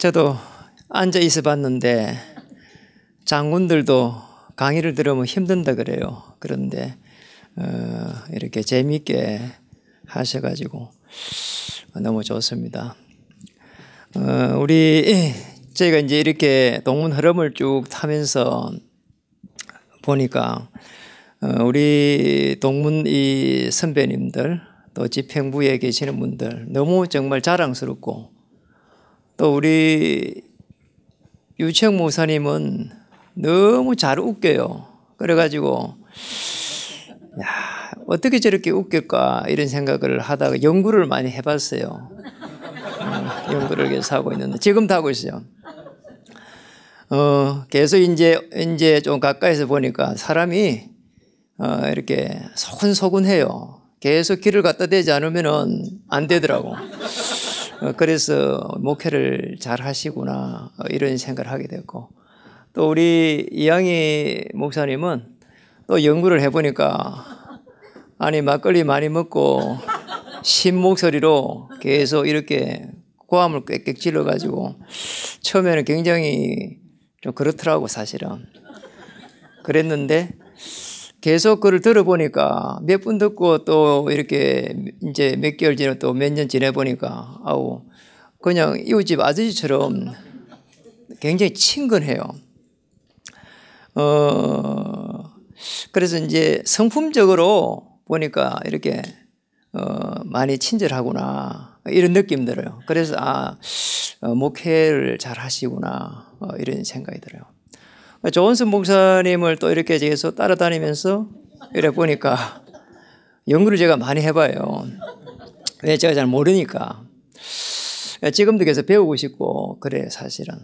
저도 앉아 있어 봤는데 장군들도 강의를 들으면 힘든다 그래요. 그런데 이렇게 재미있게 하셔가지고 너무 좋습니다. 저희가 이제 이렇게 동문 흐름을 쭉 타면서 보니까 우리 동문 이 선배님들 또 집행부에 계시는 분들 너무 정말 자랑스럽고, 또 우리 유치영 목사님은 너무 잘 웃겨요. 그래가지고 야, 어떻게 저렇게 웃길까 이런 생각을 하다가 연구를 많이 해봤어요. 연구를 계속 하고 있는데 지금도 하고 있어요. 계속 이제 좀 가까이서 보니까 사람이 이렇게 소근소근해요. 계속 길을 갖다 대지 않으면은 안 되더라고. 그래서 목회를 잘 하시구나 이런 생각을 하게 됐고, 또 우리 이양희 목사님은 또 연구를 해보니까 아니 막걸리 많이 먹고 신 목소리로 계속 이렇게 고함을 꽥꽥 질러가지고 처음에는 굉장히 좀 그렇더라고 사실은. 그랬는데 계속 그걸 들어보니까 몇 분 듣고 또 이렇게 이제 몇 개월 지나 또 몇 년 지내보니까 아우 그냥 이웃집 아저씨처럼 굉장히 친근해요. 그래서 이제 성품적으로 보니까 이렇게 많이 친절하구나 이런 느낌 들어요. 그래서 목회를 잘 하시구나 이런 생각이 들어요. 조은선 목사님을 또 이렇게 계속 따라다니면서 이래 보니까 연구를 제가 많이 해봐요. 왜 제가 잘 모르니까. 지금도 계속 배우고 싶고 그래요 사실은.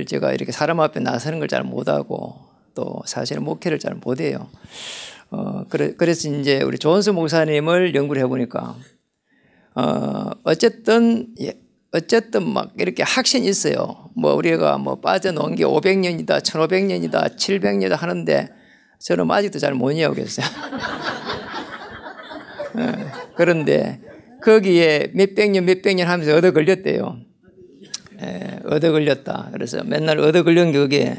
제가 이렇게 사람 앞에 나서는 걸 잘 못하고 또 사실은 목회를 잘 못해요. 그래서 이제 우리 조은선 목사님을 연구를 해보니까 어쨌든 막 이렇게 확신이 있어요. 뭐 우리가 뭐 빠져놓은 게 500년이다, 1500년이다, 700년이다 하는데 저는 아직도 잘 못 이해하겠어요. 그런데 거기에 몇백 년 하면서 얻어 걸렸대요. 얻어 걸렸다. 그래서 맨날 얻어 걸린 게 그게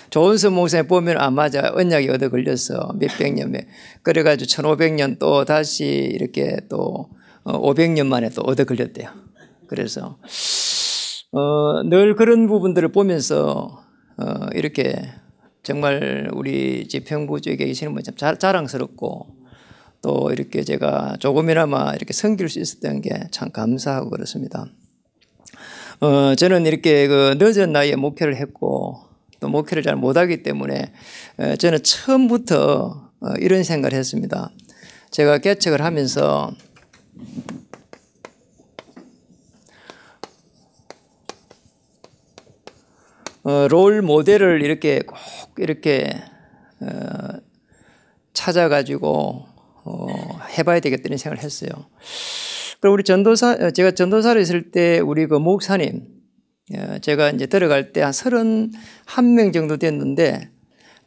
조은선 목사님 보면 맞아 언약이 얻어 걸렸어 몇백 년. 그래가지고 1500년 또 다시 이렇게 또 500년 만에 또 얻어 걸렸대요. 그래서 늘 그런 부분들을 보면서 이렇게 정말 우리 집행부 쪽에 계시는 분 참 자랑스럽고, 또 이렇게 제가 조금이나마 이렇게 섬길 수 있었던 게 참 감사하고 그렇습니다. 저는 이렇게 늦은 나이에 목회를 했고 또 목회를 잘 못하기 때문에 저는 처음부터 이런 생각을 했습니다. 제가 개척을 하면서 롤 모델을 이렇게 꼭 이렇게 찾아가지고 해봐야 되겠다는 생각을 했어요. 그리고 우리 제가 전도사로 있을 때 우리 그 목사님, 제가 이제 들어갈 때 한 31명 정도 됐는데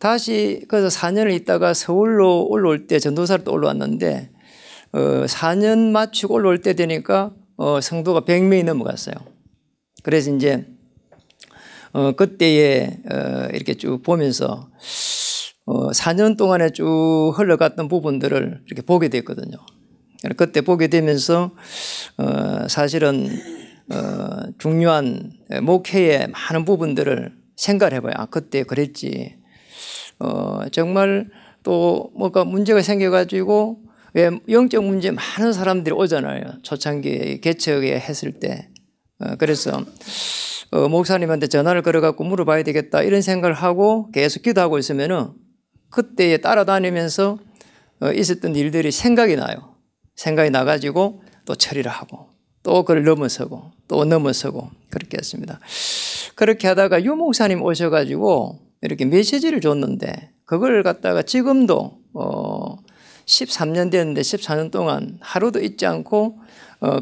다시 그래서 4년을 있다가 서울로 올라올 때 전도사로 또 올라왔는데 4년 마치고 올라올 때 되니까 성도가 100명이 넘어갔어요. 그래서 이제 그때에 이렇게 쭉 보면서 4년 동안에 쭉 흘러갔던 부분들을 이렇게 보게 됐거든요. 그때 보게 되면서 사실은 중요한 목회의 많은 부분들을 생각을 해봐요. 그때 그랬지. 정말 또 뭔가 문제가 생겨가지고 왜 영적 문제 많은 사람들이 오잖아요. 초창기 개척에 했을 때. 그래서 목사님한테 전화를 걸어갖고 물어봐야 되겠다 이런 생각을 하고 계속 기도하고 있으면은 그때에 따라다니면서 있었던 일들이 생각이 나요. 생각이 나가지고 또 처리를 하고 또 그걸 넘어서고 또 넘어서고 그렇게 했습니다. 그렇게 하다가 유 목사님 오셔가지고 이렇게 메시지를 줬는데 그걸 갖다가 지금도 13년 됐는데 14년 동안 하루도 잊지 않고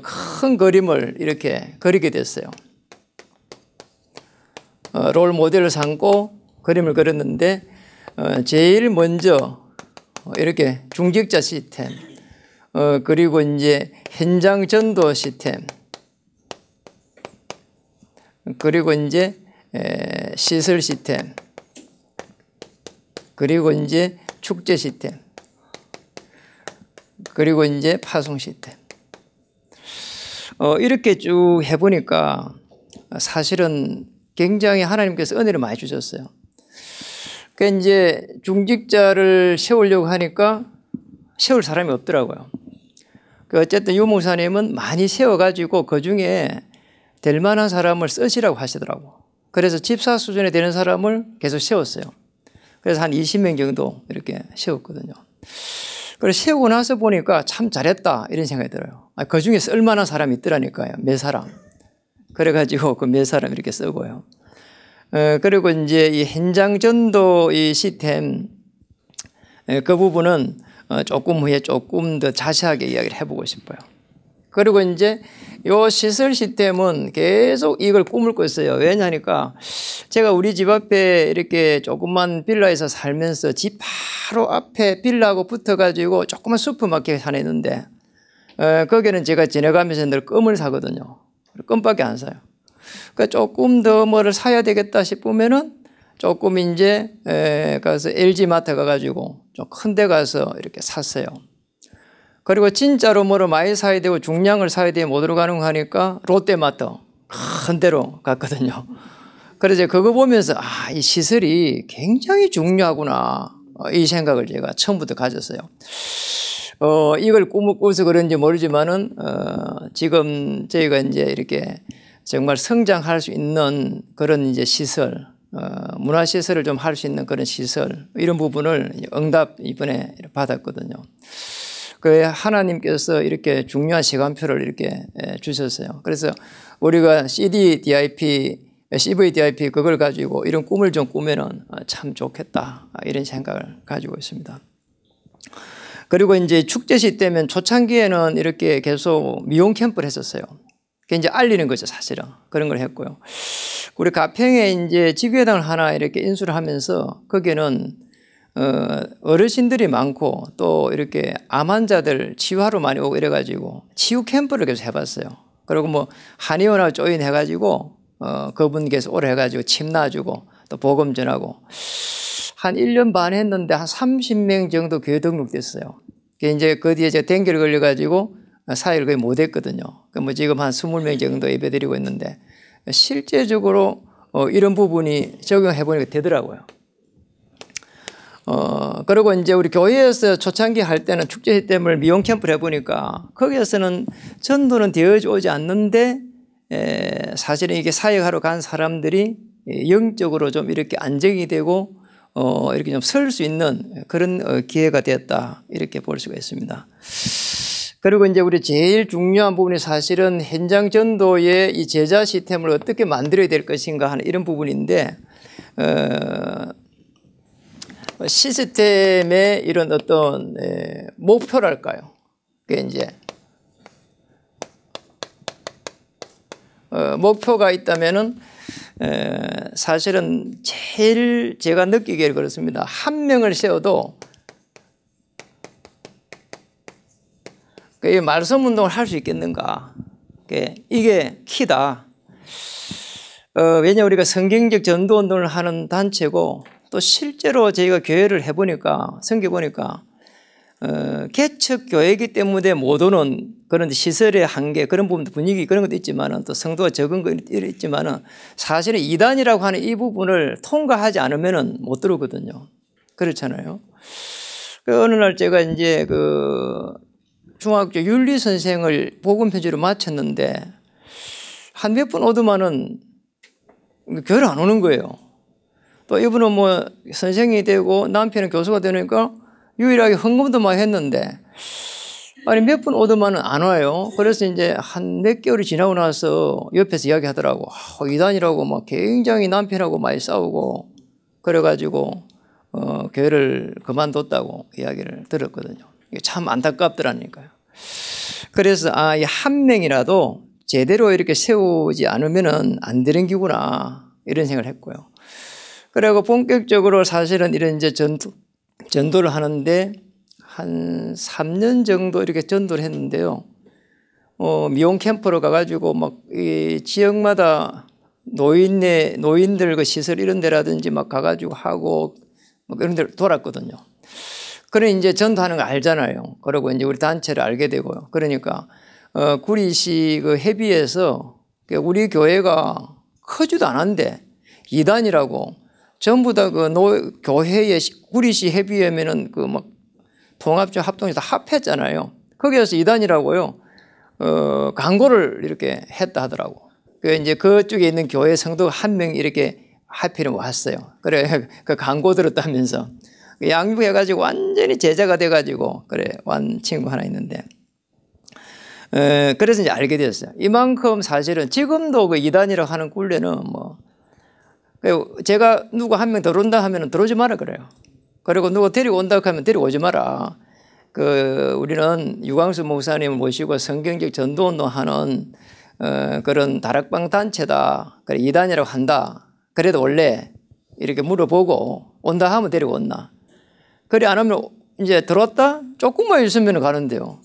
큰 그림을 이렇게 그리게 됐어요. 롤 모델을 삼고 그림을 그렸는데 제일 먼저 이렇게 중직자 시스템, 그리고 이제 현장 전도 시스템, 그리고 이제 시설 시스템, 그리고 이제 축제 시스템, 그리고 이제 파송 시스템. 이렇게 쭉 해보니까 사실은 굉장히 하나님께서 은혜를 많이 주셨어요. 그러니까 이제 중직자를 세우려고 하니까 세울 사람이 없더라고요. 어쨌든 유 목사님은 많이 세워가지고 그 중에 될 만한 사람을 쓰시라고 하시더라고. 그래서 집사 수준에 되는 사람을 계속 세웠어요. 그래서 한 20명 정도 이렇게 세웠거든요. 그래서 세우고 나서 보니까 참 잘했다 이런 생각이 들어요. 그 중에 쓸 만한 사람이 있더라니까요. 몇 사람. 그래가지고 그 몇 사람 이렇게 쓰고요. 그리고 이제 이 현장 전도 이 시스템 그 부분은 조금 후에 조금 더 자세하게 이야기를 해보고 싶어요. 그리고 이제 요 시설 시스템은 계속 이걸 꿈을 꿨어요. 왜냐하니까 제가 우리 집 앞에 이렇게 조그만 빌라에서 살면서 집 바로 앞에 빌라하고 붙어가지고 조그만 슈퍼마켓 하나 있는데 거기는 제가 지나가면서 늘 껌을 사거든요. 껌밖에 안 사요. 그러니까 조금 더 뭐를 사야 되겠다 싶으면은 조금 이제 가서 LG 마트 가가지고 좀 큰 데 가서 이렇게 샀어요. 그리고 진짜로 뭐를 많이 사야 되고 중량을 사야 되고 못 들어가는 거 하니까 롯데마트 큰 데로 갔거든요. 그래서 그거 보면서 이 시설이 굉장히 중요하구나 이 생각을 제가 처음부터 가졌어요. 이걸 꿈을 꿔서 그런지 모르지만은 지금 저희가 이제 이렇게 정말 성장할 수 있는 그런 이제 시설, 문화시설을 좀 할 수 있는 그런 시설, 이런 부분을 응답 이번에 받았거든요. 그 하나님께서 이렇게 중요한 시간표를 이렇게 주셨어요. 그래서 우리가 CVDIP 그걸 가지고 이런 꿈을 좀 꾸면은 참 좋겠다. 이런 생각을 가지고 있습니다. 그리고 이제 축제 시대면 초창기에는 이렇게 계속 미용 캠프를 했었어요. 그게 이제 알리는 거죠, 사실은. 그런 걸 했고요. 우리 가평에 이제 지교회당을 하나 이렇게 인수를 하면서 거기는 어르신들이 많고 또 이렇게 암 환자들 치유하러 많이 오고 이래가지고 치유 캠프를 계속 해봤어요. 그리고 뭐 한의원하고 조인해가지고 그분께서 오래 해가지고 침 놔주고 또 복음 전하고 한 1년 반 했는데 한 30명 정도 교회 등록됐어요. 이제 그 뒤에 제가 댕결 걸려가지고 사회를 거의 못했거든요. 뭐 지금 한 20명 정도 예배드리고 있는데 실제적으로 이런 부분이 적용해보니까 되더라고요. 그리고 이제 우리 교회에서 초창기 할 때는 축제 시스템을 미용 캠프를 해보니까 거기에서는 전도는 되어져 오지 않는데 사실은 이게 사역하러 간 사람들이 영적으로 좀 이렇게 안정이 되고 이렇게 좀 설 수 있는 그런 기회가 되었다 이렇게 볼 수가 있습니다. 그리고 이제 우리 제일 중요한 부분이 사실은 현장 전도의 이 제자 시스템을 어떻게 만들어야 될 것인가 하는 이런 부분인데 시스템의 이런 어떤 목표랄까요? 그게 이제 목표가 있다면은 사실은 제일 제가 느끼기에 그렇습니다. 한 명을 세워도 이 말씀 운동을 할 수 있겠는가? 이게 키다. 왜냐 우리가 성경적 전도 운동을 하는 단체고 또 실제로 저희가 교회를 해보니까 섬겨보니까 개척 교회이기 때문에 못 오는 그런 시설의 한계 그런 부분도 분위기 그런 것도 있지만은 또 성도가 적은 거 있지만은 사실은 이단이라고 하는 이 부분을 통과하지 않으면은 못 들어오거든요. 그렇잖아요. 어느 날 제가 이제 중학교 윤리 선생을 복음 편지로 마쳤는데 한 몇 분 오더만은 교회를 안 오는 거예요. 또 이분은 뭐 선생이 되고 남편은 교수가 되니까 유일하게 헌금도 많이 했는데 아니 몇 분 오더만은 안 와요. 그래서 이제 한 몇 개월이 지나고 나서 옆에서 이야기하더라고. 이단이라고 막 굉장히 남편하고 많이 싸우고 그래가지고 교회를 그만뒀다고 이야기를 들었거든요. 이게 참 안타깝더라니까요. 그래서 이 한 명이라도 제대로 이렇게 세우지 않으면은 안 되는 기구나 이런 생각을 했고요. 그리고 본격적으로 사실은 이런 이제 전도를 하는데 한 3년 정도 이렇게 전도를 했는데요. 미용 캠프로 가가지고 막 이 지역마다 노인들 그 시설 이런 데라든지 막 가가지고 하고 뭐 그런 데를 돌았거든요. 그래 이제 전도하는 거 알잖아요. 그리고 이제 우리 단체를 알게 되고요. 그러니까 구리시 그 회비에서 우리 교회가 크지도 않은데 이단이라고 전부 다 그 교회의 구리시 회비회면은 그 막 통합적 합동이 다 합했잖아요. 거기에서 이단이라고요. 광고를 이렇게 했다 하더라고. 그 이제 그쪽에 있는 교회 성도가 한 명 이렇게 하필이면 왔어요. 그래 그 광고 들었다면서 양육해가지고 완전히 제자가 돼가지고 그래 완 친구 하나 있는데. 그래서 이제 알게 됐어요. 이만큼 사실은 지금도 그 이단이라고 하는 굴레는 뭐 제가 누구 한 명 들어온다 하면 들어오지 마라 그래요. 그리고 누구 데리고 온다 하면 데리고 오지 마라. 우리는 유광수 목사님을 모시고 성경적 전도운동 하는 그런 다락방 단체다. 그래 이단이라고 한다. 그래도 원래 이렇게 물어보고 온다 하면 데리고 온나. 그래 안 하면 이제 들었다? 조금만 있으면 가는데요.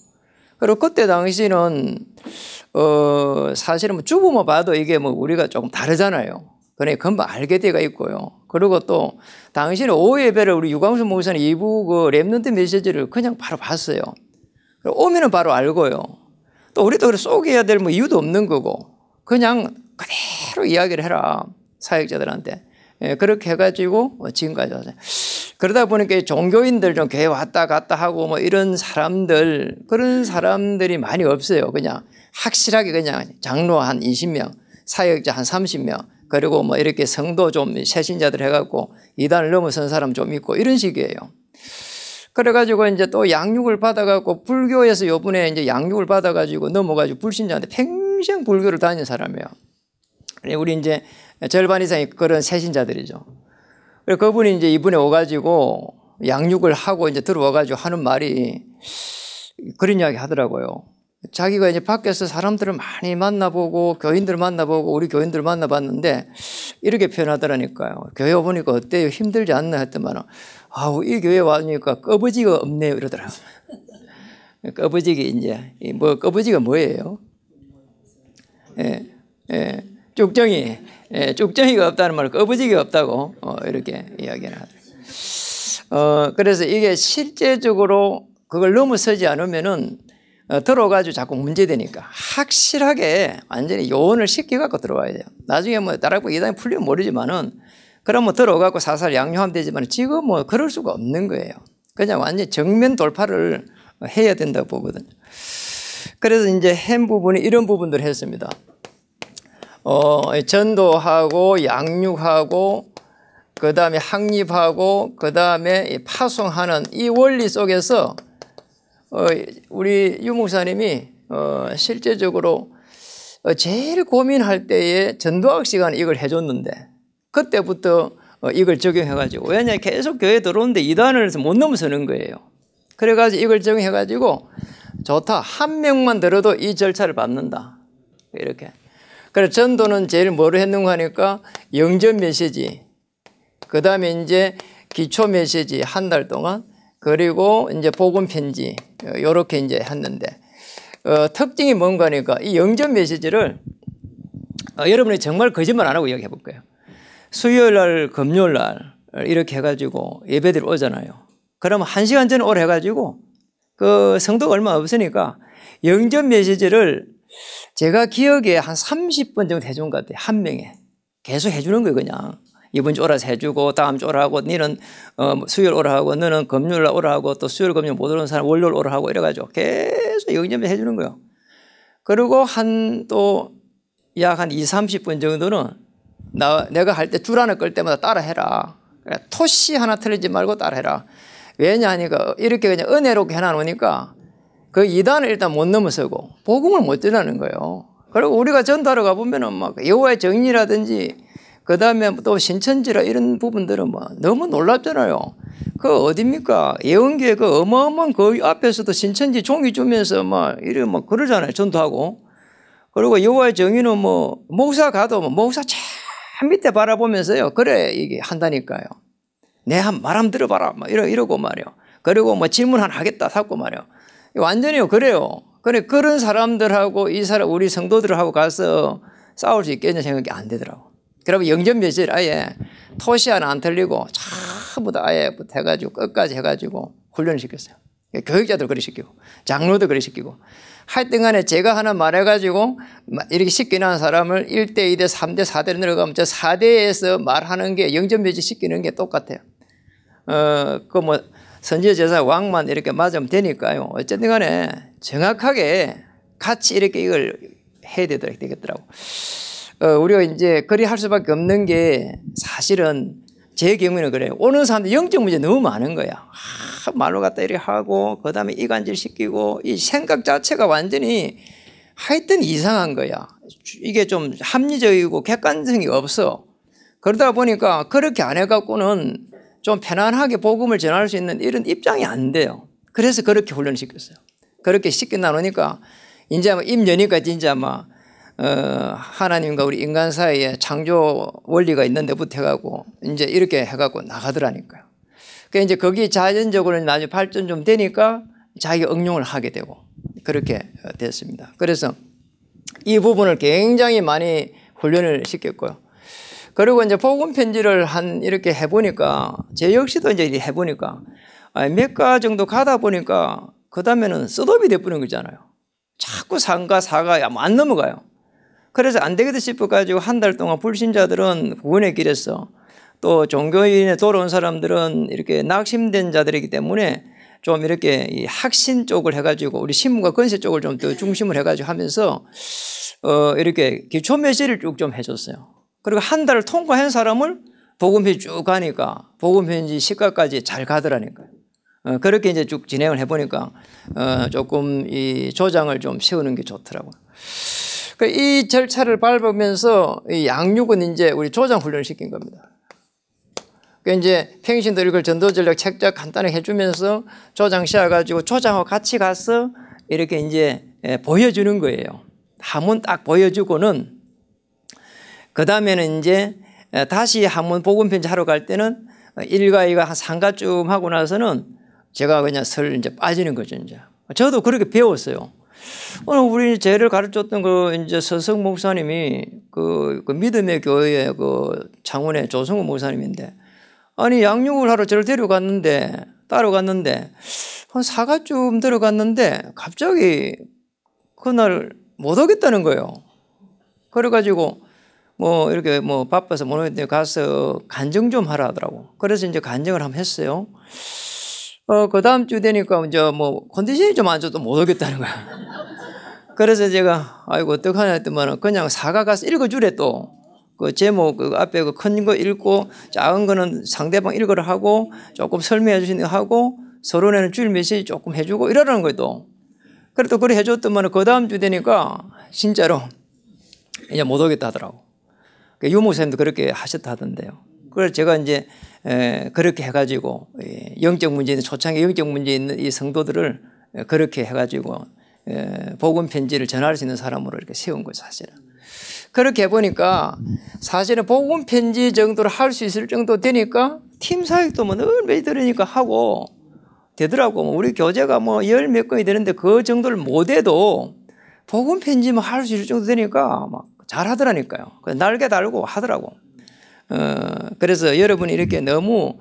그리고 그때 당시는 사실은 뭐 주부만 봐도 이게 뭐 우리가 조금 다르잖아요. 그러니까 금방 알게 돼가 있고요. 그리고 또 당시는 오후 예배를 우리 유광수 목사님 2부 그 랩런트 메시지를 그냥 바로 봤어요. 오면은 바로 알고요. 또 우리도 그래 쏘게해야 될 뭐 이유도 없는 거고 그냥 그대로 이야기를 해라 사역자들한테. 그렇게 해가지고 지금까지 왔어요. 그러다 보니까 종교인들 좀 교회 왔다 갔다 하고 뭐 이런 사람들 그런 사람들이 많이 없어요. 그냥 확실하게 그냥 장로 한 20명, 사역자 한 30명 그리고 뭐 이렇게 성도 좀 새신자들 해갖고 이단을 넘어선 사람 좀 있고 이런 식이에요. 그래가지고 이제 또 양육을 받아갖고 불교에서 요번에 이제 양육을 받아가지고 넘어가지고 불신자한테 평생 불교를 다닌 사람이에요. 우리 이제 절반 이상이 그런 새신자들이죠. 그래서 그분이 이제 이번에 오가지고 양육을 하고 이제 들어와가지고 하는 말이 그런 이야기 하더라고요. 자기가 이제 밖에서 사람들을 많이 만나보고 교인들 만나보고 우리 교인들 만나봤는데 이렇게 표현하더라니까요. 교회 와보니까 어때요? 힘들지 않나 했더만 아우 이 교회 와보니까 꺼부지가 없네요 이러더라고요. 꺼부지기 이제 뭐 꺼부지가 뭐예요? 쭉정이 쭉정이가 없다는 말은 꺼부지기가 없다고 이렇게 이야기를 하더라고요. 그래서 이게 실제적으로 그걸 넘어서지 않으면은 들어가지고 자꾸 문제되니까 확실하게 완전히 요원을 시켜갖고 들어와야 돼요. 나중에 뭐 다락방 이단이 풀리면 모르지만은 그럼 뭐 들어가고 사살 양육하면 되지만 지금 뭐 그럴 수가 없는 거예요. 그냥 완전히 정면 돌파를 해야 된다고 보거든요. 그래서 이제 한 부분이 이런 부분들을 했습니다. 전도하고 양육하고 그 다음에 확립하고 그 다음에 파송하는 이 원리 속에서 우리 유 목사님이 실제적으로 제일 고민할 때에 전도학 시간에 이걸 해줬는데 그때부터 이걸 적용해가지고 왜냐하면 계속 교회 들어오는데 이단을 못 넘어서는 거예요. 그래가지고 이걸 적용해가지고 좋다. 한 명만 들어도 이 절차를 밟는다. 이렇게. 그래서 전도는 제일 뭐를 했는가 하니까 영전 메시지 그 다음에 이제 기초 메시지 한 달 동안 그리고 이제 복음 편지 요렇게 이제 했는데 특징이 뭔가 하니까 이 영전 메시지를 여러분이 정말 거짓말 안 하고 이야기해 볼 거예요. 수요일 날 금요일 날 이렇게 해가지고 예배들 오잖아요. 그러면 1시간 전에 오래 해가지고 그 성도가 얼마 없으니까 영전 메시지를 제가 기억에 한 30번 정도 해준 것 같아요. 한 명에 계속 해주는 거예요. 그냥 이번 주 오라서 해주고 다음 주 오라 하고 너는 수요일 오라 하고 너는 금요일 날 오라 하고 또 수요일 금요일 못 오는 사람 월요일 오라 하고 이래가지고 계속 영접을 해주는 거예요. 그리고 또 약 한 20-30분 정도는 내가 할 때 줄 하나 끌 때마다 따라 해라. 토시 하나 틀리지 말고 따라 해라. 왜냐 하니까 이렇게 그냥 은혜롭게 해놔놓으니까 그 이단을 일단 못 넘어서고 복음을 못 전하는 거예요. 그리고 우리가 전도하러 가보면은 막 여호와의 정의라든지 그 다음에 또 신천지라 이런 부분들은 뭐 너무 놀랍잖아요. 그 어딥니까? 예언교회 그 어마어마한 그 앞에서도 신천지 종이 주면서 막 이래 막 그러잖아요. 전도하고. 그리고 여호와의 정의는 뭐 목사 가도 뭐 목사 참 밑에 바라보면서요. 그래 이게 한다니까요. 내 말함 들어봐라. 막 이러고 말이요. 그리고 뭐 질문 하나 하겠다 하고 말이요. 완전히요 그래요. 그래 그런 사람들하고 우리 성도들하고 가서 싸울 수 있겠냐 생각이 안 되더라고. 그러면 영접 메시지를 아예 토시 하나 안 틀리고 전부 다 아예 해가지고 끝까지 해가지고 훈련을 시켰어요. 교육자들 그렇게 시키고 장로도 그렇게 시키고 하여튼 간에 제가 하나 말해가지고 이렇게 시키는 사람을 1대, 2대, 3대, 4대로 내려가면 저 4대에서 말하는 게 영접 메시지 시키는 게 똑같아요. 그 뭐 선지자 제사 왕만 이렇게 맞으면 되니까요. 어쨌든 간에 정확하게 같이 이렇게 이걸 해야 되겠더라고. 우리가 이제 그리 할 수밖에 없는 게 사실은 제 경우에는 그래요. 오는 사람들 영적 문제 너무 많은 거야. 말로 갖다 이렇게 하고 그다음에 이간질 시키고 이 생각 자체가 완전히 하여튼 이상한 거야. 이게 좀 합리적이고 객관성이 없어. 그러다 보니까 그렇게 안 해갖고는 좀 편안하게 복음을 전할 수 있는 이런 입장이 안 돼요. 그래서 그렇게 훈련시켰어요. 그렇게 시켜 나누니까 이제 임여니까 진짜 막 하나님과 우리 인간 사이에 창조 원리가 있는데부터 해가고 이제 이렇게 해갖고 나가더라니까요. 그러니까 이제 거기 자연적으로 나중에 발전 좀 되니까 자기가 응용을 하게 되고 그렇게 됐습니다. 그래서 이 부분을 굉장히 많이 훈련을 시켰고요. 그리고 이제 복음 편지를 이렇게 해보니까 제 역시도 이제 해보니까 몇 가 정도 가다 보니까 그 다음에는 셋업이 돼버린 거잖아요. 자꾸 3가 4가 안 넘어가요. 그래서 안 되겠다 싶어가지고 한 달 동안 불신자들은 구원의 길에서 또 종교인에 돌아온 사람들은 이렇게 낙심된 자들이기 때문에 좀 이렇게 이 학신 쪽을 해가지고 우리 신문과 건세 쪽을 좀 더 중심을 해가지고 하면서 이렇게 기초 메시지를 쭉 좀 해줬어요. 그리고 한 달을 통과한 사람을 복음편지 쭉 가니까 복음편지 시가까지 잘 가더라니까요. 그렇게 이제 쭉 진행을 해보니까 조금 이 조장을 좀 세우는 게 좋더라고요. 이 절차를 밟으면서 이 양육은 이제 우리 조장 훈련을 시킨 겁니다. 이제 평신도 이걸 전도전략 책자 간단하게 해주면서 조장 씌워가지고 조장하고 같이 가서 이렇게 이제 보여주는 거예요. 한문 딱 보여주고는 그 다음에는 이제 다시 한문 복음편지 하러 갈 때는 1가 2가 한 3가쯤 하고 나서는 제가 그냥 이제 빠지는 거죠, 이제. 저도 그렇게 배웠어요. 오늘 우리 제를 가르쳤던 이제 서성 목사님이 그 믿음의 교회 창원의 조성우 목사님인데 아니, 양육을 하러 저를 따라갔는데 한 4가쯤 들어갔는데 갑자기 그날 못 오겠다는 거예요. 그래가지고 뭐 이렇게 뭐 바빠서 못 오겠는데 가서 간증 좀 하라 하더라고. 그래서 이제 간증을 한번 했어요. 그 다음 주 되니까 이제 뭐 컨디션이 좀 안 좋아도 못 오겠다는 거야. 그래서 제가 아이고 어떡하냐 했더니 그냥 사가 가서 읽어주래 또. 그 제목 그 앞에 그 큰 거 읽고 작은 거는 상대방 읽으라 하고 조금 설명해 주시는 거 하고 서론에는 주일 메시지 조금 해주고 이러라는 거예요 또. 그래 또 그래 해줬더만 그 다음 주 되니까 진짜로 이제 못 오겠다 하더라고. 유 목사님도 그렇게 하셨다 하던데요. 그래서 제가 이제 그렇게 해가지고 영적 문제 있는 초창기 영적 문제 있는 이 성도들을 그렇게 해가지고 복음 편지를 전할 수 있는 사람으로 이렇게 세운 거죠 사실은. 그렇게 해보니까 사실은 복음 편지 정도를 할 수 있을 정도 되니까 팀 사역도 뭐 늘 매일 들으니까 하고 되더라고. 우리 교재가 뭐 열 몇 건이 되는데 그 정도를 못해도 복음 편지만 할 수 있을 정도 되니까 막 잘하더라니까요. 날개 달고 하더라고. 그래서 여러분이 이렇게 너무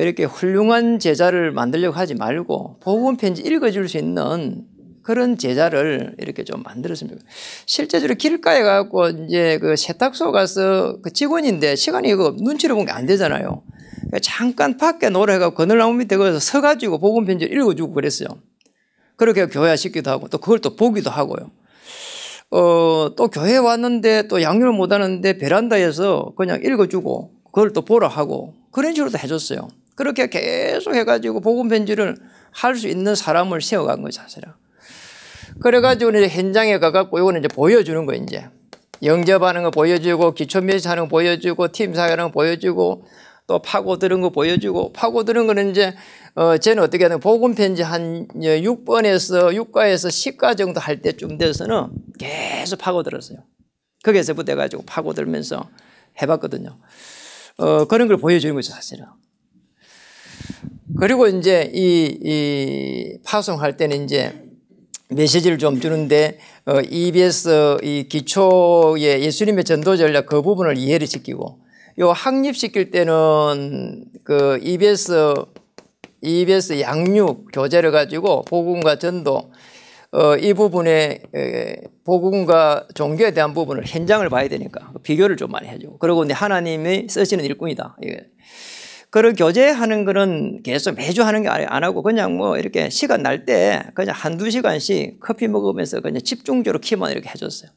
이렇게 훌륭한 제자를 만들려고 하지 말고 복음 편지 읽어줄 수 있는 그런 제자를 이렇게 좀 만들었으면 좋겠어요. 실제적으로 길가에 가고 이제 그 세탁소 가서 그 직원인데 시간이 이거 눈치를 보는 게 안 되잖아요. 그러니까 잠깐 밖에 놀아가고 그늘나무 밑에 거기서 서가지고 복음 편지를 읽어주고 그랬어요. 그렇게 교화시키기도 하고 또 그걸 또 보기도 하고요. 또 교회 왔는데 또 양육을 못 하는데 베란다에서 그냥 읽어주고 그걸 또 보라 하고 그런 식으로도 해줬어요. 그렇게 계속 해가지고 복음 편지를 할 수 있는 사람을 세워간 거죠, 사실은. 그래가지고 이제 현장에 가갖고 이거는 이제 보여주는 거예요, 이제. 영접하는 거 보여주고, 기초 메시지 하는 거 보여주고, 팀 사역하는 거 보여주고, 또 파고드는 거 보여주고, 파고드는 거는 이제, 쟤는 어떻게 하냐면, 복음편지 한 6번에서, 6가에서 10가 정도 할 때쯤 돼서는 계속 파고들었어요. 거기에서부터 해가지고 파고들면서 해봤거든요. 그런 걸 보여주는 거죠, 사실은. 그리고 이제 이 파송할 때는 이제, 메시지를 좀 주는데 EBS 이 기초의 예수님의 전도 전략 그 부분을 이해를 시키고 요 확립시킬 때는 그 EBS 양육 교재를 가지고 복음과 전도 이 부분에 복음과 종교에 대한 부분을 현장을 봐야 되니까 비교를 좀 많이 해주고 그리고 이제 하나님이 쓰시는 일꾼이다. 그런 교제하는 거는 계속 매주 하는 게 안 하고 그냥 뭐 이렇게 시간 날 때 그냥 한두 시간씩 커피 먹으면서 그냥 집중적으로 키만 이렇게 해줬어요.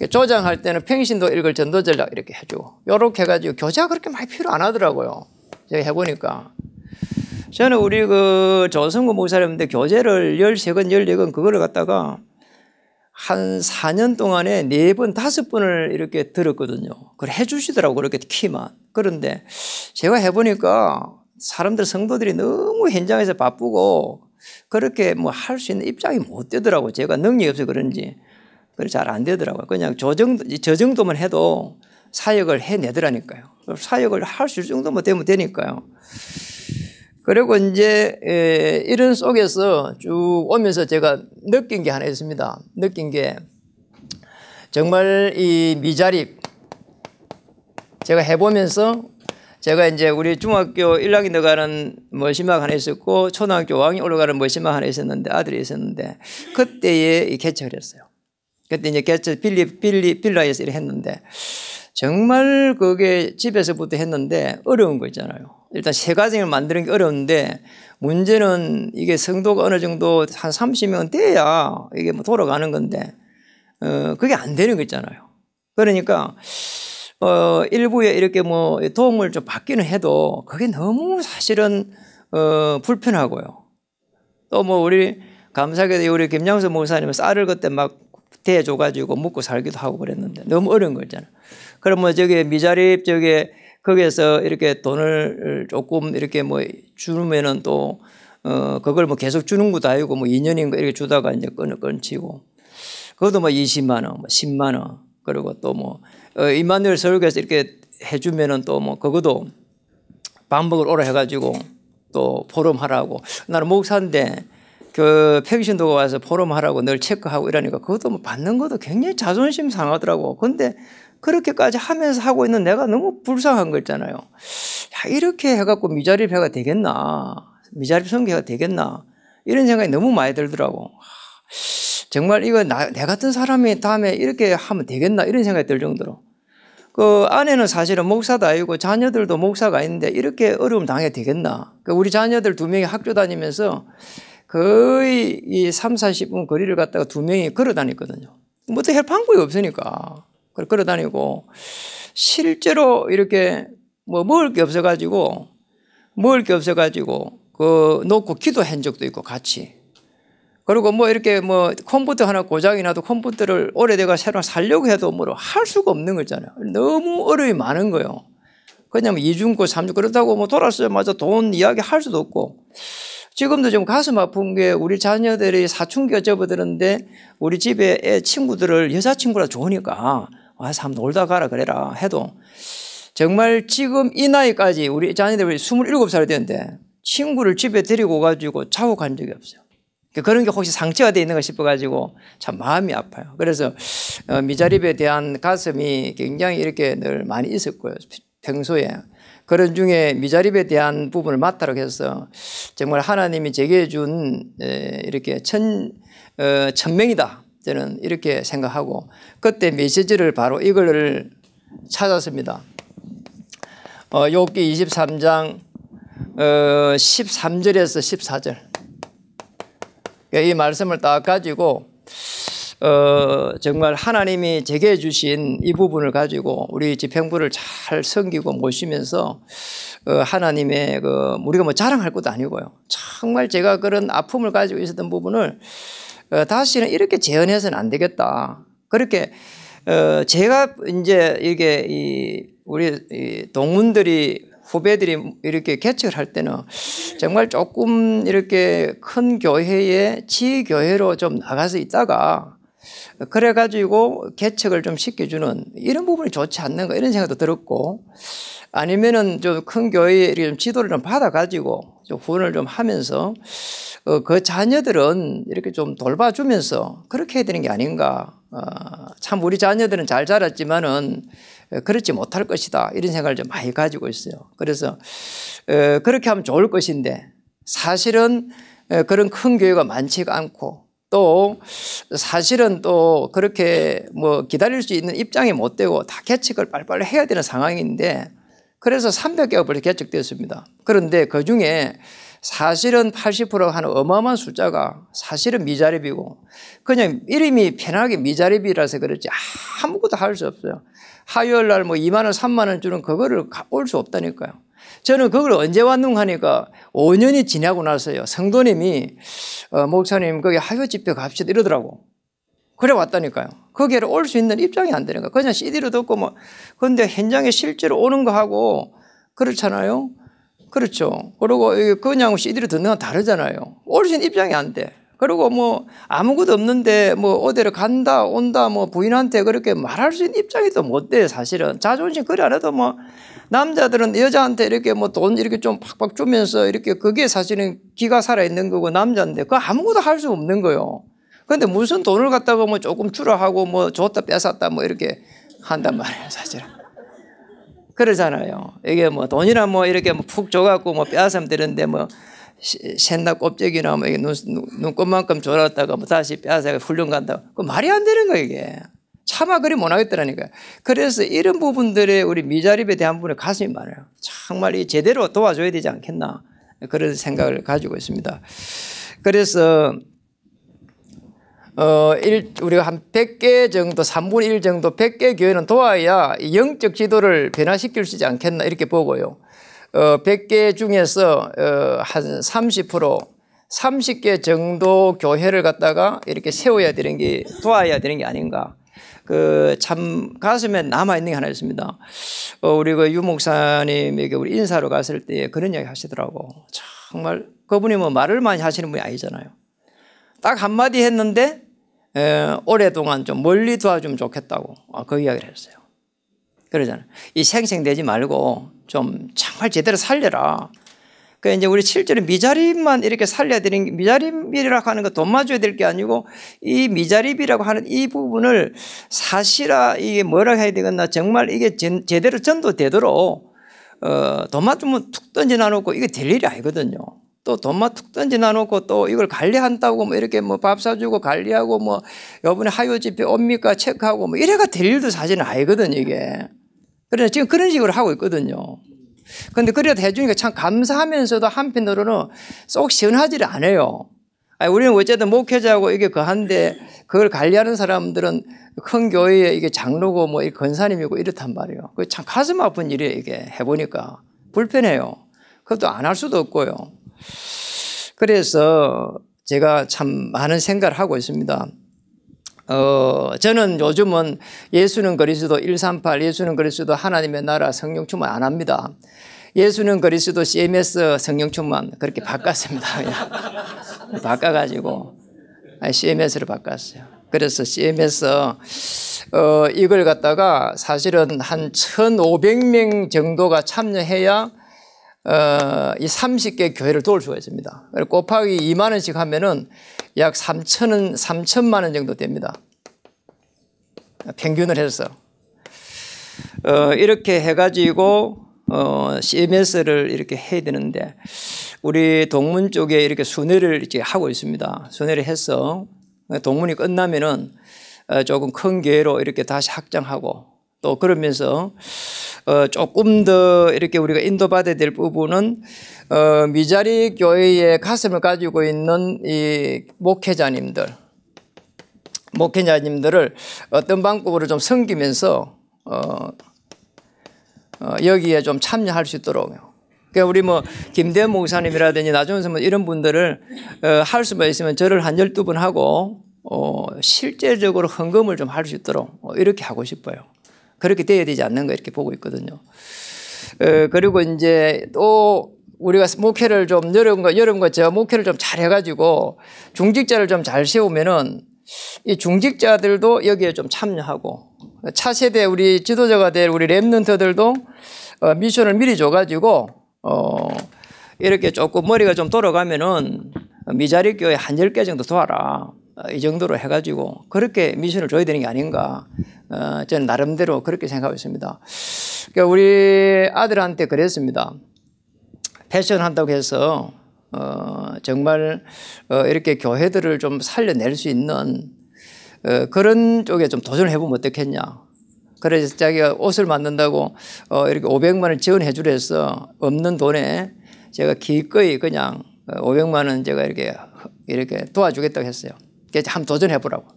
조장할 때는 평신도 읽을 전도 전략 이렇게 해주고 요렇게 해가지고 교제가 그렇게 많이 필요 안 하더라고요. 제가 해보니까. 저는 우리 그 조성구 목사님인데 교제를 13건, 14건 그거를 갖다가 한 4년 동안에 4번, 5번을 이렇게 들었거든요. 그걸 해주시더라고, 그렇게 키만. 그런데 제가 해보니까 사람들, 성도들이 너무 현장에서 바쁘고 그렇게 뭐 할 수 있는 입장이 못 되더라고. 제가 능력이 없어서 그런지. 그래서 잘 안 되더라고요. 그냥 저 정도만 해도 사역을 해내더라니까요. 사역을 할 수 있을 정도만 되면 되니까요. 그리고 이제 이런 속에서 쭉 오면서 제가 느낀 게 하나 있습니다. 느낀 게 정말 이 미자립 제가 해보면서 제가 이제 우리 중학교 1학년 들어가는 머시막 하나 있었고 초등학교 5학년 올라가는 머시막 하나 있었는데 아들이 있었는데 그때에 개척을 했어요. 그때 이제 개척 빌라에서 이렇게 했는데 정말 그게 집에서부터 했는데 어려운 거 있잖아요. 일단 새 가정을 만드는 게 어려운데 문제는 이게 성도가 어느 정도 한 30명 돼야 이게 뭐 돌아가는 건데 그게 안 되는 거 있잖아요. 그러니까 일부에 이렇게 뭐 도움을 좀 받기는 해도 그게 너무 사실은 불편하고요. 또 뭐 우리 감사하게도 우리 김양수 목사님은 쌀을 그때 막 대줘가지고 먹고 살기도 하고 그랬는데 너무 어려운 거 있잖아요. 그럼 뭐 저기 미자립 거기에서 이렇게 돈을 조금 이렇게 뭐 주면은 또 그걸 뭐 계속 주는 것도 아니고 뭐 2년인가 이렇게 주다가 이제 끊치고 그것도 뭐 20만 원, 뭐 10만 원 그리고 또 뭐 임마누엘 설교에서 이렇게 해주면은 또 뭐 그것도 반복을 오래 해가지고 또 포럼 하라고 나는 목사인데 그 평신도가 와서 포럼 하라고 늘 체크하고 이러니까 그것도 뭐 받는 것도 굉장히 자존심 상하더라고. 근데 그렇게까지 하면서 하고 있는 내가 너무 불쌍한 거 있잖아요. 야, 이렇게 해갖고 미자립회가 되겠나? 미자립 선교회가 되겠나? 이런 생각이 너무 많이 들더라고. 정말 이거 내 같은 사람이 다음에 이렇게 하면 되겠나? 이런 생각이 들 정도로. 그 아내는 사실은 목사도 아니고 자녀들도 목사가 아닌데 이렇게 어려움 당해야 되겠나? 우리 자녀들 2명이 학교 다니면서 거의 이 30-40분 거리를 갔다가 2명이 걸어 다녔거든요. 뭐 어떻게 할 방법이 없으니까. 걸어 다니고 실제로 이렇게 뭐 먹을 게 없어가지고 그 놓고 기도한 적도 있고 같이. 그리고 뭐 이렇게 뭐 컴퓨터 하나 고장이 나도 컴퓨터를 오래돼가 새로 살려고 해도 뭐 할 수가 없는 거 있잖아요. 너무 어려움이 많은 거예요. 그냥 2중고 3중 그렇다고 뭐 돌아서자마자 돈 이야기 할 수도 없고. 지금도 좀 가슴 아픈 게 우리 자녀들이 사춘기가 접어드는데 우리 집에 친구들을 여자친구라 좋으니까 와서 한번 놀다 가라 그래라 해도 정말 지금 이 나이까지 우리 자녀들이 27살이 되는데 친구를 집에 데리고 가지고 자고 간 적이 없어요. 그런 게 혹시 상처가 되어 있는가 싶어가지고 참 마음이 아파요. 그래서 미자립에 대한 가슴이 굉장히 이렇게 늘 많이 있었고요. 평소에. 그런 중에 미자립에 대한 부분을 맡도록 해서 정말 하나님이 제게 준 이렇게 천명이다. 저는 이렇게 생각하고 그때 메시지를 바로 이걸 찾았습니다. 욥기 23장 13절에서 14절. 이 말씀을 딱 가지고 정말 하나님이 제게 주신 이 부분을 가지고 우리 집행부를 잘 섬기고 모시면서 하나님의 우리가 뭐 자랑할 것도 아니고요. 정말 제가 그런 아픔을 가지고 있었던 부분을 다시는 이렇게 재현해서는 안 되겠다. 그렇게 제가 이제 이게 우리 동문들이 후배들이 이렇게 개척을 할 때는 정말 조금 이렇게 큰 교회에 지교회로 좀 나가서 있다가 그래가지고 개척을 좀 시켜주는 이런 부분이 좋지 않는가 이런 생각도 들었고 아니면은 좀 큰 교회에 좀 지도를 좀 받아가지고 좀 후원을 좀 하면서 그 자녀들은 이렇게 좀 돌봐주면서 그렇게 해야 되는 게 아닌가. 참 우리 자녀들은 잘 자랐지만은 그렇지 못할 것이다. 이런 생각을 좀 많이 가지고 있어요. 그래서 그렇게 하면 좋을 것인데 사실은 그런 큰 교회가 많지가 않고 또 사실은 또 그렇게 뭐 기다릴 수 있는 입장이 못 되고 다 개척을 빨리빨리 해야 되는 상황인데 그래서 300개가 벌써 개척되었습니다. 그런데 그 중에 사실은 80%가 하는 어마어마한 숫자가 사실은 미자립이고 그냥 이름이 편하게 미자립이라서 그렇지 아무것도 할 수 없어요. 화요일 날 뭐 2만 원, 3만 원 주는 그거를 올 수 없다니까요. 저는 그걸 언제 왔는가 하니까 5년이 지나고 나서요. 성도님이 목사님 거기 화요 집회 갑시다 이러더라고. 그래 왔다니까요. 거기를 올 수 있는 입장이 안 되는 거야. 그냥 CD로 듣고 뭐. 그런데 현장에 실제로 오는 거 하고 그렇잖아요. 그렇죠. 그리고 그냥 CD로 듣는 건 다르잖아요. 올 수 있는 입장이 안 돼. 그리고 뭐 아무것도 없는데 뭐 어디를 간다 온다 뭐 부인한테 그렇게 말할 수 있는 입장이 또 못 돼 사실은. 자존심 그래 안 해도 뭐 남자들은 여자한테 이렇게 뭐 돈 이렇게 좀 팍팍 주면서 이렇게 그게 사실은 기가 살아있는 거고 남자인데 그거 아무것도 할 수 없는 거요. 그런데 무슨 돈을 갖다가 뭐 조금 주라 하고 뭐 줬다 뺏었다 뭐 이렇게 한단 말이에요 사실은. 그러잖아요. 이게 뭐 돈이나 뭐 이렇게 뭐 푹 줘갖고 뭐 빼앗으면 되는데 뭐 샌나 껍데기나 뭐 이게 눈곱만큼 줘놨다가 뭐 다시 빼앗아가 훈련 간다. 그 말이 안 되는 거예요 이게. 차마 그리 못하겠더라니까요. 그래서 이런 부분들에 우리 미자립에 대한 부분에 가슴이 많아요. 정말 이 제대로 도와줘야 되지 않겠나 그런 생각을 가지고 있습니다. 그래서 우리가 한 100개 정도, 3분의 1 정도 100개 교회는 도와야 영적 지도를 변화시킬 수 있지 않겠나 이렇게 보고요. 100개 중에서 한 30%, 30개 정도 교회를 갖다가 이렇게 세워야 되는 게, 도와야 되는 게 아닌가. 참 가슴에 남아있는 게 하나 있습니다. 우리 유 목사님에게 우리 인사로 갔을 때 그런 이야기 하시더라고. 정말 그분이 뭐 말을 많이 하시는 분이 아니잖아요. 딱 한마디 했는데 오랫동안 좀 멀리 도와주면 좋겠다고 그 이야기를 했어요. 그러잖아요. 이 생생되지 말고 좀 정말 제대로 살려라. 그 이제 우리 실제로 미자립만 이렇게 살려야 되는 게 미자립이라고 하는 거 돈 맞줘야 될 게 아니고 이 미자립이라고 하는 이 부분을 사실아 이게 뭐라고 해야 되겠나 정말 이게 제대로 전도되도록 돈 맞주면 툭 던져 놔놓고 이게 될 일이 아니거든요. 또 돈만 툭 던져 놔놓고 또 이걸 관리한다고 뭐 이렇게 뭐 밥 사주고 관리하고 뭐 요번에 화요 집회 옵니까 체크하고 뭐 이래가 될 일도 사실은 아니거든요 이게. 그래서 지금 그런 식으로 하고 있거든요. 그런데 그래도 해주니까 참 감사하면서도 한편으로는 쏙 시원하지를 않아요. 아니, 우리는 어쨌든 목회자고 이게 그한데 그걸 관리하는 사람들은 큰 교회에 이게 장로고 뭐 권사님이고 이렇단 말이에요. 그 참 가슴 아픈 일이에요 이게 해보니까. 불편해요. 그것도 안 할 수도 없고요. 그래서 제가 참 많은 생각을 하고 있습니다. 저는 요즘은 예수는 그리스도 138, 예수는 그리스도 하나님의 나라 성령 충만 안 합니다. 예수는 그리스도 CMS 성령 충만 그렇게 바꿨습니다. 바꿔가지고 CMS로 바꿨어요. 그래서 CMS 이걸 갖다가 사실은 한 1,500명 정도가 참여해야 이 30개 교회를 도울 수가 있습니다. 곱하기 2만 원씩 하면은 약 3천만 원 정도 됩니다. 평균을 해서. 이렇게 해가지고, CMS를 이렇게 해야 되는데, 우리 동문 쪽에 이렇게 순회를 이제 하고 있습니다. 순회를 해서, 동문이 끝나면은 조금 큰 교회로 이렇게 다시 확장하고, 또 그러면서 조금 더 이렇게 우리가 인도받아야 될 부분은 미자리 교회의 가슴을 가지고 있는 이 목회자님들을 어떤 방법으로 좀 섬기면서 여기에 좀 참여할 수 있도록. 그러니까 우리 뭐 김대현 목사님이라든지 나중에 뭐 이런 분들을 할 수만 있으면 저를 한 12번 하고 실제적으로 헌금을 좀 할 수 있도록 이렇게 하고 싶어요. 그렇게 돼야 되지 않는가 이렇게 보고 있거든요. 그리고 이제 또 우리가 목회를 좀 여러분과 제가 목회를 좀 잘 해가지고 중직자를 좀 잘 세우면은 이 중직자들도 여기에 좀 참여하고 차세대 우리 지도자가 될 우리 랩런트들도 미션을 미리 줘가지고 이렇게 조금 머리가 좀 돌아가면은 미자립 교회 한 10개 정도 도와라. 이 정도로 해가지고 그렇게 미션을 줘야 되는 게 아닌가. 저는 나름대로 그렇게 생각하고 있습니다. 그러니까 우리 아들한테 그랬습니다. 패션 한다고 해서 정말 이렇게 교회들을 좀 살려낼 수 있는 그런 쪽에 좀 도전을 해보면 어떻겠냐. 그래서 자기가 옷을 만든다고 이렇게 500만 원 지원해 주려 해서 없는 돈에 제가 기꺼이 그냥 500만 원 제가 이렇게 도와주겠다고 했어요. 그래서 한번 도전해 보라고.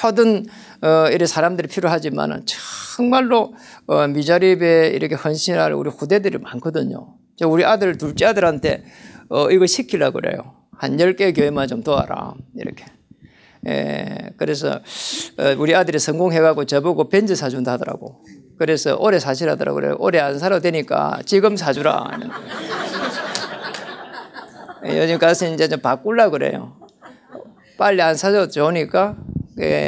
모든 이런 사람들이 필요하지만은 정말로 미자립에 이렇게 헌신할 우리 후대들이 많거든요. 우리 아들 둘째 아들한테 이거 시키려고 그래요. 한 10개 교회만 좀 도와라 이렇게. 그래서 우리 아들이 성공해가고 저보고 벤츠 사준다 하더라고. 그래서 오래 사시라더라고. 그래요. 오래 안 살아도 되니까 지금 사주라. 요즘 가서 이제 좀 바꾸려고 그래요. 빨리 안 사줘도 좋으니까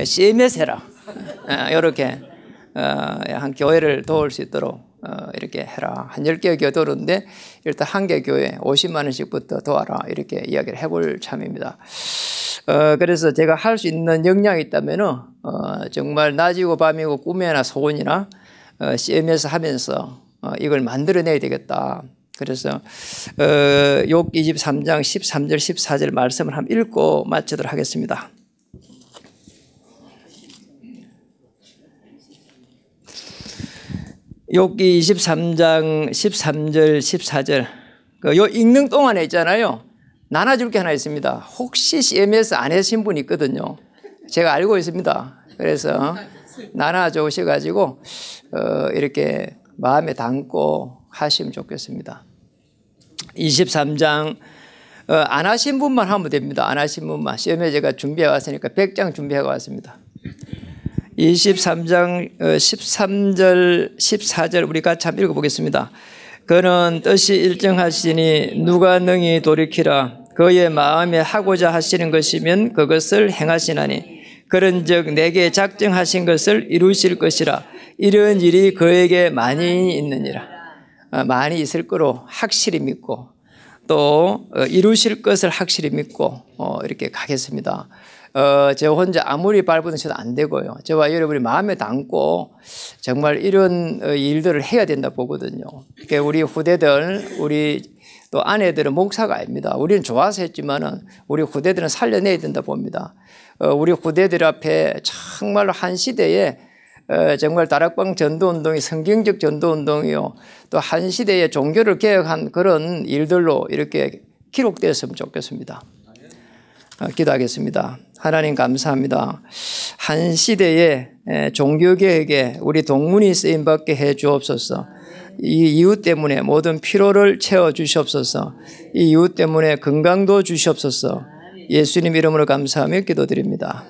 CMS 해라. 이렇게 한 교회를 도울 수 있도록 이렇게 해라. 한 10개 교회 도우는데 일단 한 개 교회 50만 원씩부터 도와라. 이렇게 이야기를 해볼 참입니다. 그래서 제가 할 수 있는 역량이 있다면은 정말 낮이고 밤이고 꿈이나 소원이나 CMS 하면서 이걸 만들어내야 되겠다. 그래서 욥 23장 13절 14절 말씀을 한번 읽고 마치도록 하겠습니다. 욥기 23장 13절 14절 요 읽는 동안에 있잖아요. 나눠줄 게 하나 있습니다. 혹시 CMS 안 하신 분이 있거든요. 제가 알고 있습니다. 그래서 나눠주셔가지고 이렇게 마음에 담고 하시면 좋겠습니다. 23장 안 하신 분만 하면 됩니다. 안 하신 분만. 시험에 제가 준비해 왔으니까 100장 준비해 왔습니다. 23장 13절 14절 우리 같이 한번 읽어보겠습니다. 그는 뜻이 일정하시니 누가 능히 돌이키라. 그의 마음에 하고자 하시는 것이면 그것을 행하시나니 그런즉 내게 작정하신 것을 이루실 것이라. 이런 일이 그에게 많이 있느니라. 많이 있을 거로 확실히 믿고 또 이루실 것을 확실히 믿고 이렇게 가겠습니다. 저 혼자 아무리 발버둥쳐도 안 되고요. 저와 여러분이 마음에 담고 정말 이런 일들을 해야 된다 보거든요. 그러니까 우리 후대들, 우리 또 아내들은 목사가 아닙니다. 우리는 좋아서 했지만은 우리 후대들은 살려내야 된다 봅니다. 우리 후대들 앞에 정말로 한 시대에 정말 다락방 전도운동이 성경적 전도운동이요. 또 한 시대의 종교를 개혁한 그런 일들로 이렇게 기록되었으면 좋겠습니다. 기도하겠습니다. 하나님 감사합니다. 한 시대의 종교개혁에 우리 동문이 쓰임받게 해 주옵소서. 이 이유 때문에 모든 피로를 채워 주시옵소서. 이 이유 때문에 건강도 주시옵소서. 예수님 이름으로 감사하며 기도드립니다.